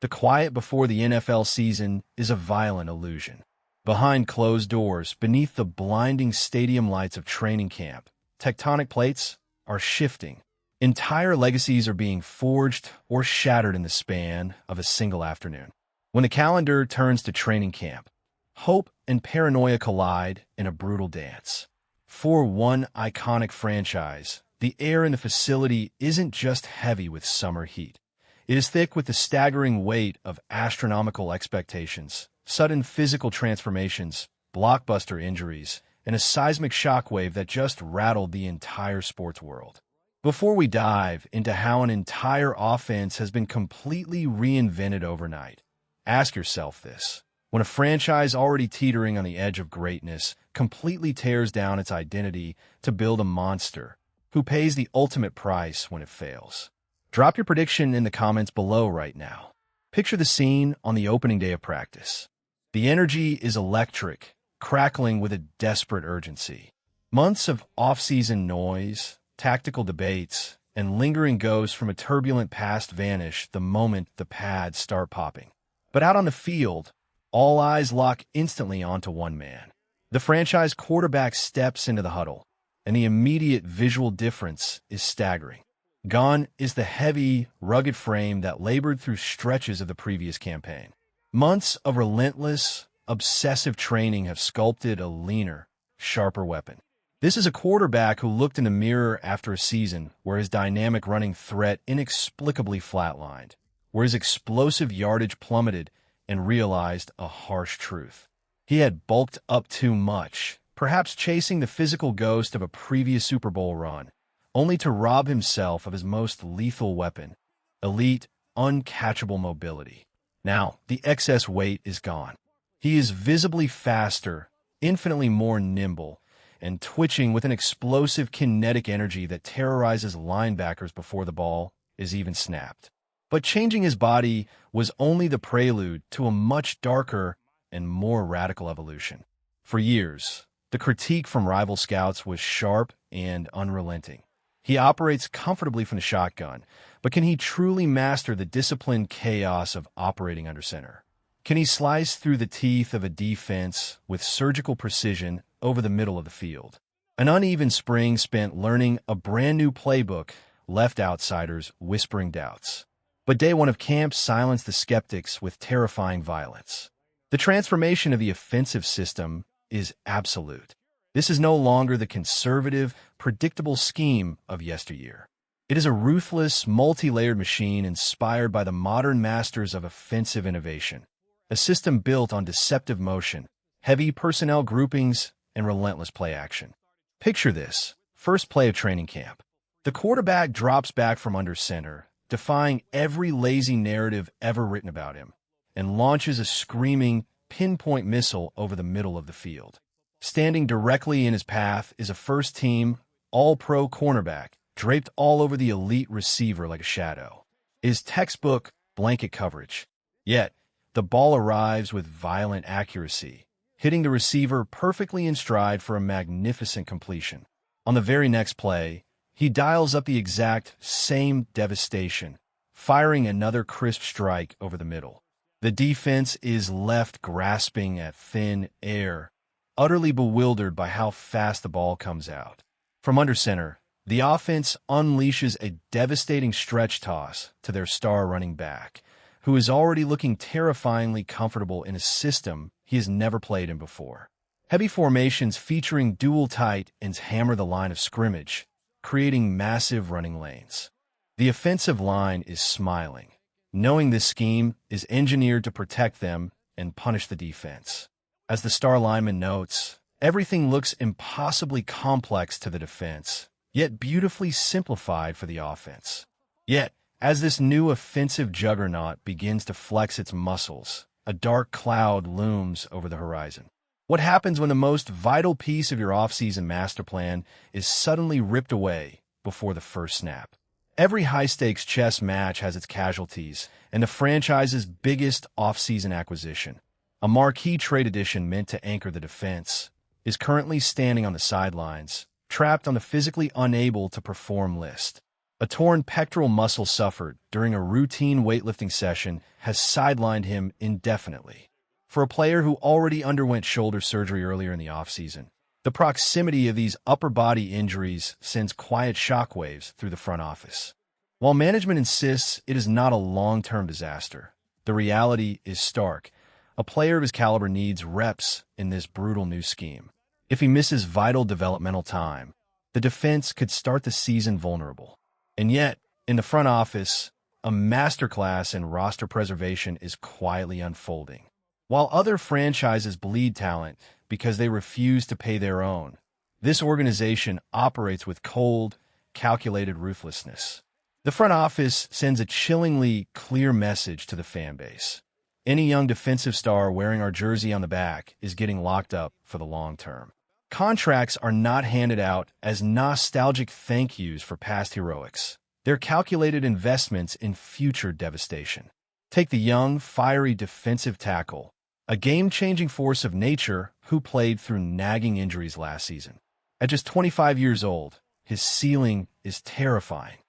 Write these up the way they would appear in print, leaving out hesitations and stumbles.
The quiet before the NFL season is a violent illusion. Behind closed doors, beneath the blinding stadium lights of training camp, tectonic plates are shifting. Entire legacies are being forged or shattered in the span of a single afternoon. When the calendar turns to training camp, hope and paranoia collide in a brutal dance. For one iconic franchise, the air in the facility isn't just heavy with summer heat. It is thick with the staggering weight of astronomical expectations, sudden physical transformations, blockbuster injuries, and a seismic shockwave that just rattled the entire sports world. Before we dive into how an entire offense has been completely reinvented overnight, ask yourself this. When a franchise already teetering on the edge of greatness completely tears down its identity to build a monster, who pays the ultimate price when it fails? Drop your prediction in the comments below right now. Picture the scene on the opening day of practice. The energy is electric, crackling with a desperate urgency. Months of off-season noise, tactical debates, and lingering ghosts from a turbulent past vanish the moment the pads start popping. But out on the field, all eyes lock instantly onto one man. The franchise quarterback steps into the huddle, and the immediate visual difference is staggering. Gone is the heavy, rugged frame that labored through stretches of the previous campaign. Months of relentless, obsessive training have sculpted a leaner, sharper weapon. This is a quarterback who looked in the mirror after a season where his dynamic running threat inexplicably flatlined, where his explosive yardage plummeted, and realized a harsh truth. He had bulked up too much, perhaps chasing the physical ghost of a previous Super Bowl run, only to rob himself of his most lethal weapon, elite, uncatchable mobility. Now, the excess weight is gone. He is visibly faster, infinitely more nimble, and twitching with an explosive kinetic energy that terrorizes linebackers before the ball is even snapped. But changing his body was only the prelude to a much darker and more radical evolution. For years, the critique from rival scouts was sharp and unrelenting. He operates comfortably from the shotgun, but can he truly master the disciplined chaos of operating under center? Can he slice through the teeth of a defense with surgical precision over the middle of the field? An uneven spring spent learning a brand new playbook left outsiders whispering doubts. But day one of camp silenced the skeptics with terrifying violence. The transformation of the offensive system is absolute. This is no longer the conservative, predictable scheme of yesteryear. It is a ruthless, multi-layered machine inspired by the modern masters of offensive innovation. A system built on deceptive motion, heavy personnel groupings, and relentless play action. Picture this. First play of training camp. The quarterback drops back from under center, defying every lazy narrative ever written about him, and launches a screaming, pinpoint missile over the middle of the field. Standing directly in his path is a first-team, all-pro cornerback, draped all over the elite receiver like a shadow. It is textbook blanket coverage. Yet, the ball arrives with violent accuracy, hitting the receiver perfectly in stride for a magnificent completion. On the very next play, he dials up the exact same devastation, firing another crisp strike over the middle. The defense is left grasping at thin air, utterly bewildered by how fast the ball comes out. From under center, the offense unleashes a devastating stretch toss to their star running back, who is already looking terrifyingly comfortable in a system he has never played in before. Heavy formations featuring dual tight ends hammer the line of scrimmage, creating massive running lanes. The offensive line is smiling, knowing this scheme is engineered to protect them and punish the defense. As the star lineman notes, everything looks impossibly complex to the defense, yet beautifully simplified for the offense. Yet, as this new offensive juggernaut begins to flex its muscles, a dark cloud looms over the horizon. What happens when the most vital piece of your offseason master plan is suddenly ripped away before the first snap? Every high-stakes chess match has its casualties, and the franchise's biggest offseason acquisition, a marquee trade addition meant to anchor the defense, is currently standing on the sidelines, trapped on the physically unable to perform list. A torn pectoral muscle suffered during a routine weightlifting session has sidelined him indefinitely. For a player who already underwent shoulder surgery earlier in the offseason, the proximity of these upper body injuries sends quiet shockwaves through the front office. While management insists it is not a long-term disaster, the reality is stark. A player of his caliber needs reps in this brutal new scheme. If he misses vital developmental time, the defense could start the season vulnerable. And yet, in the front office, a masterclass in roster preservation is quietly unfolding. While other franchises bleed talent because they refuse to pay their own, this organization operates with cold, calculated ruthlessness. The front office sends a chillingly clear message to the fan base. Any young defensive star wearing our jersey on the back is getting locked up for the long term. Contracts are not handed out as nostalgic thank yous for past heroics. They're calculated investments in future devastation. Take the young, fiery defensive tackle, a game-changing force of nature who played through nagging injuries last season. At just 25 years old, his ceiling is terrifying.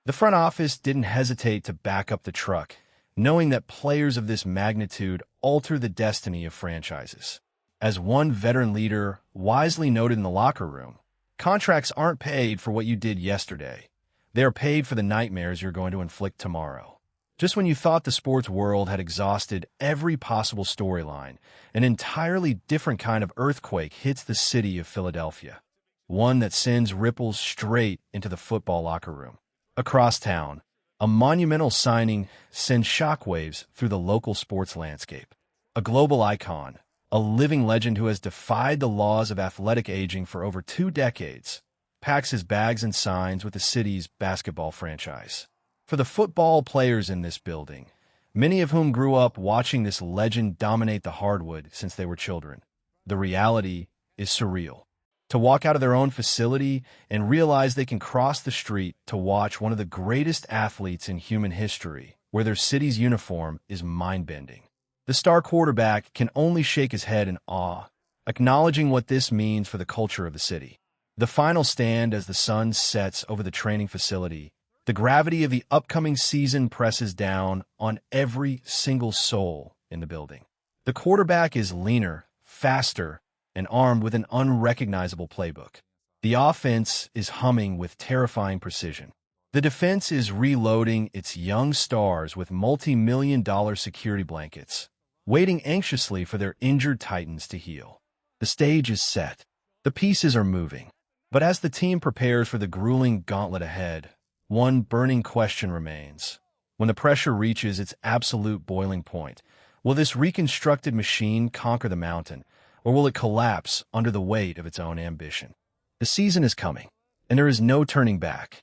The front office didn't hesitate to back up the truck, knowing that players of this magnitude alter the destiny of franchises. As one veteran leader wisely noted in the locker room, contracts aren't paid for what you did yesterday. They are paid for the nightmares you're going to inflict tomorrow. Just when you thought the sports world had exhausted every possible storyline, an entirely different kind of earthquake hits the city of Philadelphia, one that sends ripples straight into the football locker room. Across town, a monumental signing sends shockwaves through the local sports landscape. A global icon, a living legend who has defied the laws of athletic aging for over 2 decades, packs his bags and signs with the city's basketball franchise. For the football players in this building, many of whom grew up watching this legend dominate the hardwood since they were children, the reality is surreal. To walk out of their own facility and realize they can cross the street to watch one of the greatest athletes in human history, where their city's uniform is mind-bending. The star quarterback can only shake his head in awe, acknowledging what this means for the culture of the city. The final stand as the sun sets over the training facility, the gravity of the upcoming season presses down on every single soul in the building. The quarterback is leaner, faster, and armed with an unrecognizable playbook. The offense is humming with terrifying precision. The defense is reloading its young stars with multi-million-dollar security blankets, waiting anxiously for their injured titans to heal. The stage is set. The pieces are moving. But as the team prepares for the grueling gauntlet ahead, one burning question remains. When the pressure reaches its absolute boiling point, will this reconstructed machine conquer the mountain, or will it collapse under the weight of its own ambition? The season is coming, and there is no turning back.